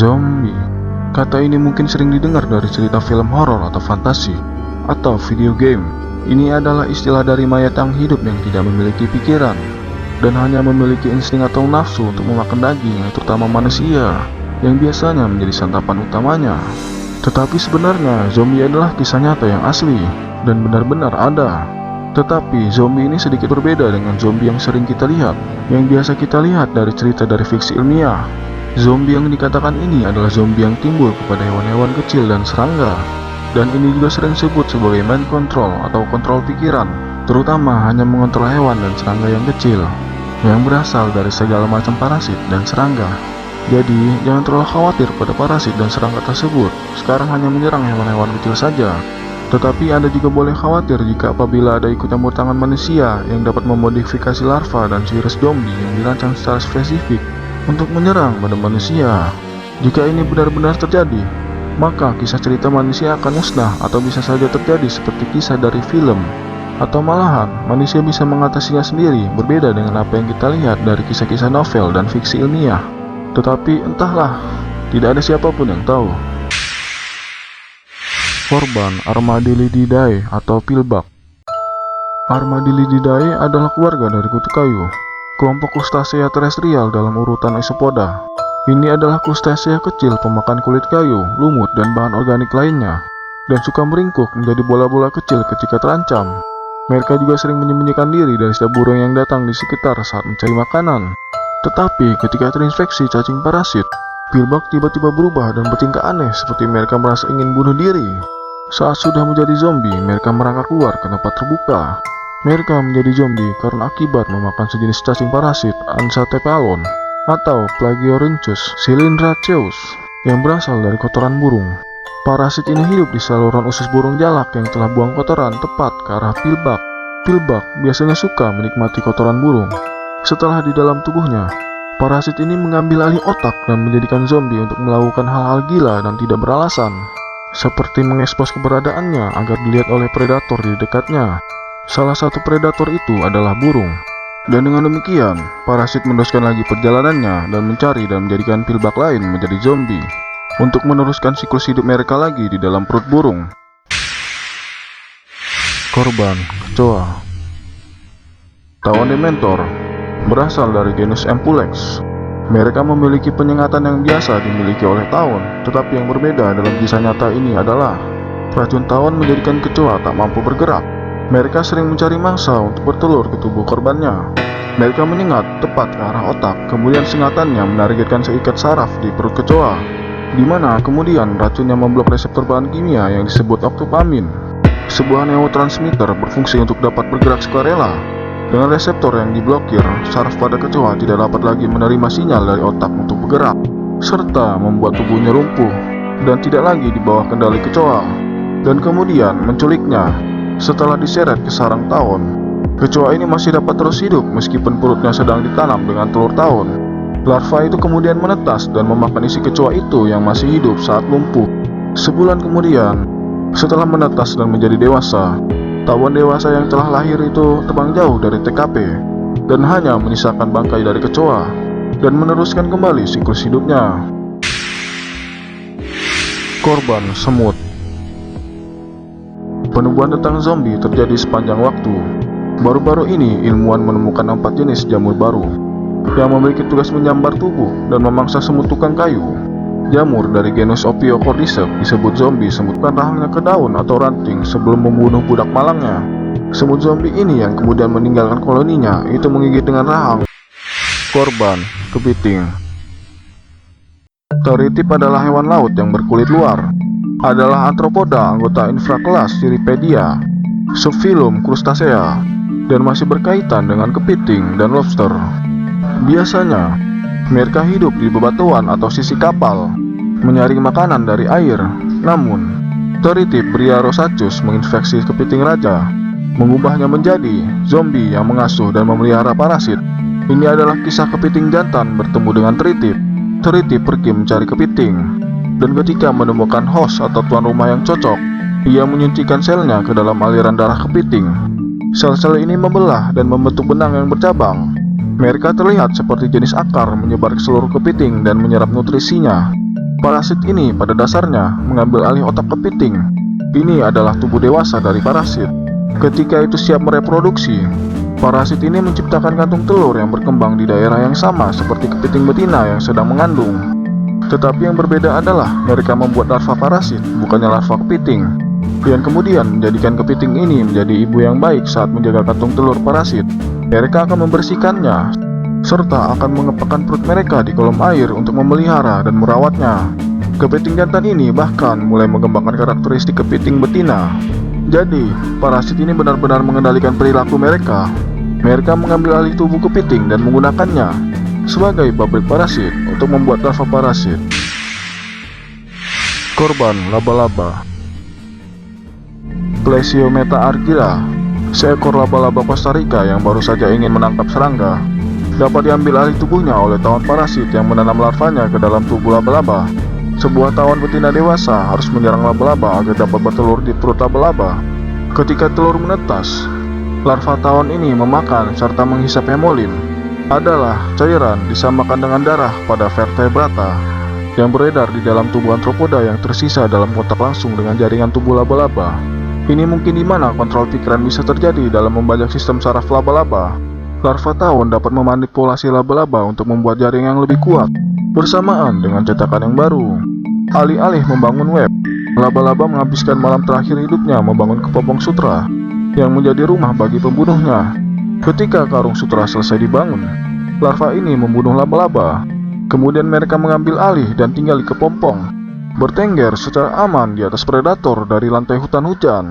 Zombie. Kata ini mungkin sering didengar dari cerita film horor atau fantasi, atau video game. Ini adalah istilah dari mayat yang hidup yang tidak memiliki pikiran, dan hanya memiliki insting atau nafsu untuk memakan daging, terutama manusia, yang biasanya menjadi santapan utamanya. Tetapi sebenarnya zombie adalah kisah nyata yang asli, dan benar-benar ada. Tetapi zombie ini sedikit berbeda dengan zombie yang sering kita lihat, yang biasa kita lihat dari cerita dari fiksi ilmiah. Zombie yang dikatakan ini adalah zombie yang timbul kepada hewan-hewan kecil dan serangga. Dan ini juga sering disebut sebagai mind control atau kontrol pikiran, terutama hanya mengontrol hewan dan serangga yang kecil, yang berasal dari segala macam parasit dan serangga. Jadi, jangan terlalu khawatir pada parasit dan serangga tersebut, sekarang hanya menyerang hewan-hewan kecil saja. Tetapi Anda juga boleh khawatir jika apabila ada ikut campur tangan manusia yang dapat memodifikasi larva dan virus zombie yang dirancang secara spesifik untuk menyerang pada manusia. Jika ini benar-benar terjadi, maka kisah cerita manusia akan musnah atau bisa saja terjadi seperti kisah dari film. Atau malahan, manusia bisa mengatasinya sendiri, berbeda dengan apa yang kita lihat dari kisah-kisah novel dan fiksi ilmiah. Tetapi entahlah, tidak ada siapapun yang tahu. Korban Armadillidae atau Pilbak. Armadillidae adalah keluarga dari kutu kayu, kelompok krustasea terestrial dalam urutan Isopoda. Ini adalah krustasea kecil pemakan kulit kayu, lumut, dan bahan organik lainnya, dan suka meringkuk menjadi bola-bola kecil ketika terancam. Mereka juga sering menyembunyikan diri dari setiap burung yang datang di sekitar saat mencari makanan. Tetapi ketika terinfeksi cacing parasit, Pilbak tiba-tiba berubah dan bertingkah aneh seperti mereka merasa ingin bunuh diri. Saat sudah menjadi zombie, mereka merangkak keluar ke tempat terbuka. Mereka menjadi zombie karena akibat memakan sejenis cacing parasit Ansatepalon atau Plagiorhynchus cylindriceus yang berasal dari kotoran burung. Parasit ini hidup di saluran usus burung jalak yang telah buang kotoran tepat ke arah Pilbak. Pilbak biasanya suka menikmati kotoran burung. Setelah di dalam tubuhnya, parasit ini mengambil alih otak dan menjadikan zombie untuk melakukan hal-hal gila dan tidak beralasan, seperti mengekspos keberadaannya agar dilihat oleh predator di dekatnya. Salah satu predator itu adalah burung. Dan dengan demikian, parasit meneruskan lagi perjalanannya dan mencari dan menjadikan Pilbak lain menjadi zombie, untuk meneruskan siklus hidup mereka lagi di dalam perut burung. Korban kecoa. Tawon Dementor berasal dari genus Empulex. Mereka memiliki penyengatan yang biasa dimiliki oleh tawon, tetapi yang berbeda dalam kisah nyata ini adalah racun tawon menjadikan kecoa tak mampu bergerak. Mereka sering mencari mangsa untuk bertelur ke tubuh korbannya. Mereka menyengat tepat ke arah otak, kemudian sengatannya menargetkan seikat saraf di perut kecoa, di mana kemudian racunnya memblok reseptor bahan kimia yang disebut oktopamin, sebuah neurotransmitter berfungsi untuk dapat bergerak sukarela. Dengan reseptor yang diblokir, saraf pada kecoa tidak dapat lagi menerima sinyal dari otak untuk bergerak, serta membuat tubuhnya lumpuh dan tidak lagi di bawah kendali kecoa, dan kemudian menculiknya. Setelah diseret ke sarang tawon, kecoa ini masih dapat terus hidup meskipun perutnya sedang ditanam dengan telur tawon. Larva itu kemudian menetas dan memakan isi kecoa itu yang masih hidup saat lumpuh. Sebulan kemudian, setelah menetas dan menjadi dewasa, tawon dewasa yang telah lahir itu terbang jauh dari TKP dan hanya menyisakan bangkai dari kecoa dan meneruskan kembali siklus hidupnya. Korban semut. Penemuan tentang zombie terjadi sepanjang waktu. Baru-baru ini ilmuwan menemukan 4 jenis jamur baru yang memiliki tugas menyambar tubuh dan memangsa semut tukang kayu. Jamur dari genus Ophiocordyceps disebut zombie semutkan rahangnya ke daun atau ranting sebelum membunuh budak malangnya. Semut zombie ini yang kemudian meninggalkan koloninya itu menggigit dengan rahang. Korban kepiting. Toritip adalah hewan laut yang berkulit luar. Adalah arthropoda anggota infrakelas Cirripedia, subfilum Crustacea, dan masih berkaitan dengan kepiting dan lobster. Biasanya, mereka hidup di bebatuan atau sisi kapal, menyaring makanan dari air. Namun, toritip Briarosaurus menginfeksi kepiting raja, mengubahnya menjadi zombie yang mengasuh dan memelihara parasit. Ini adalah kisah kepiting jantan bertemu dengan teritip. Teritip pergi mencari kepiting, dan ketika menemukan host atau tuan rumah yang cocok, ia menyuntikkan selnya ke dalam aliran darah kepiting. Sel-sel ini membelah dan membentuk benang yang bercabang. Mereka terlihat seperti jenis akar menyebar ke seluruh kepiting dan menyerap nutrisinya. Parasit ini pada dasarnya mengambil alih otak kepiting. Ini adalah tubuh dewasa dari parasit. Ketika itu siap mereproduksi, parasit ini menciptakan kantung telur yang berkembang di daerah yang sama seperti kepiting betina yang sedang mengandung. Tetapi yang berbeda adalah mereka membuat larva parasit, bukannya larva kepiting, yang kemudian menjadikan kepiting ini menjadi ibu yang baik saat menjaga kantung telur parasit. Mereka akan membersihkannya, serta akan mengepakkan perut mereka di kolom air untuk memelihara dan merawatnya. Kepiting jantan ini bahkan mulai mengembangkan karakteristik kepiting betina. Jadi, parasit ini benar-benar mengendalikan perilaku mereka. Mereka mengambil alih tubuh kepiting dan menggunakannya sebagai pabrik parasit untuk membuat larva parasit. Korban laba-laba. Plesiometa argyra, seekor laba-laba Costa Rica yang baru saja ingin menangkap serangga, dapat diambil alih tubuhnya oleh tawon parasit yang menanam larvanya ke dalam tubuh laba-laba. Sebuah tawon betina dewasa harus menyerang laba-laba agar dapat bertelur di perut laba-laba. Ketika telur menetas, larva tawon ini memakan serta menghisap hemolin, adalah cairan disamakan dengan darah pada vertebrata yang beredar di dalam tubuh antropoda yang tersisa dalam kontak langsung dengan jaringan tubuh laba-laba. Ini mungkin di mana kontrol pikiran bisa terjadi dalam membajak sistem saraf laba-laba. Larva tawon dapat memanipulasi laba-laba untuk membuat jaring yang lebih kuat bersamaan dengan cetakan yang baru. Alih-alih membangun web, laba-laba menghabiskan malam terakhir hidupnya membangun kepompong sutra yang menjadi rumah bagi pembunuhnya. Ketika karung sutra selesai dibangun, larva ini membunuh laba-laba. Kemudian mereka mengambil alih dan tinggal di kepompong, bertengger secara aman di atas predator dari lantai hutan hujan.